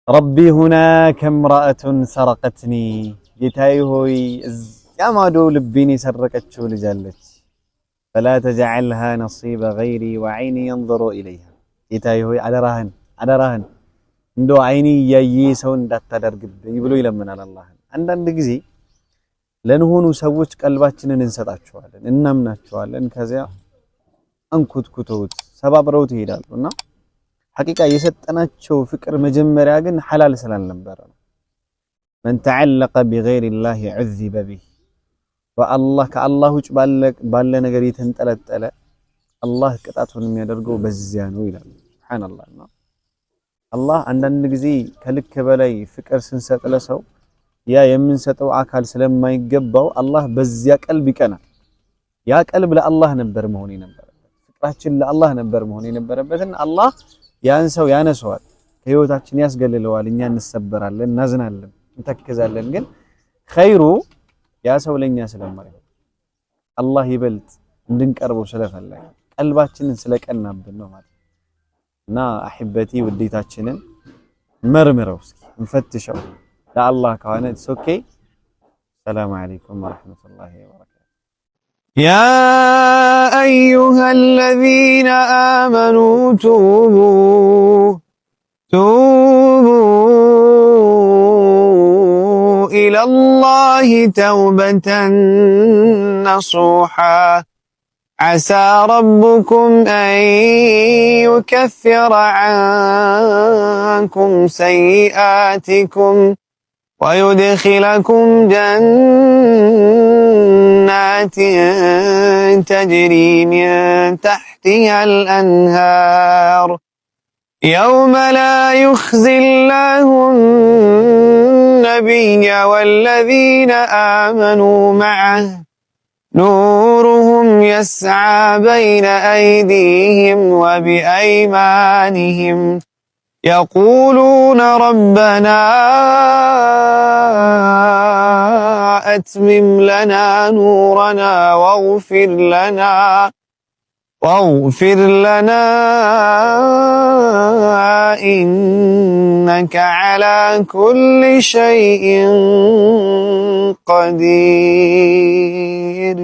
ربي هناك امرأة سرقتني ጌታዬ ሆይ እዚያ ማዶ ልቤን የሰረቀችው ልጅ አለች فلا تجعلها نصيب غيري وعيني ينظر إليها ጌታዬ ሆይ አደራህን እንደው አይኔ እያየ ሰው እንዳታደርግብኝ ብሎ ይለምናል አላህን። አንዳንድ ጊዜ ለነሆኑ ሰዎች ቀልባችንን እንሰጣቸዋለን እናምናቸዋለን ከዚያ አንኩትኩተውት ሰባብረውት ይሄዳሉና ሐቂቃ የሰጠናቸው ፍቅር መጀመሪያ ግን ሐላል ስላልነበረ ነው። من تعلق بغير الله عذب به والله ከአላህ ውጭ ባለ ነገር የተንጠለጠለ አላህ ቅጣቱን የሚያደርገው በዚያ ነው ይላል። ሱብሃንአላህ ነው። አላህ አንዳንድ ጊዜ ከልክ በላይ ፍቅር ስንሰጥ ለሰው ያ የምንሰጠው አካል ስለማይገባው አላህ በዚያ ቀልብ ይቀናል። ያ ቀልብ ለአላህ ነበር መሆን የነበረበት፣ ፍቅራችን ለአላህ ነበር መሆን የነበረበትን አላህ ያን ሰው ያነሰዋል፣ ከህይወታችን ያስገልለዋል። እኛ እንሰበራለን፣ እናዝናለን፣ እንተክዛለን። ግን ኸይሩ ያ ሰው ለኛ ስለማይሆን አላህ ይበልጥ እንድንቀርበው ስለፈለገ ቀልባችንን ስለቀናብን ነው ማለት እና አህበቲ ውዴታችንን መርምረው እስኪ እንፈትሸው። ለአላህ ከሆነ ኦኬ። ሰላም አለይኩም ወራህመቱላሂ ወበረካቱ። يا أيها الذين آمنوا توبوا إلى الله توبة نصوحا عسى ربكم أن يكفر عنكم سيئاتكم ويدخلكم جنات تجري من تحتها الأنهار يوم لا يخزي الله النبي والذين آمنوا معه نورهم يسعى بين أيديهم وبأيمانهم يقولون ربنا أتمم لنا نورنا واغفر لنا إنك على كل شيء قدير.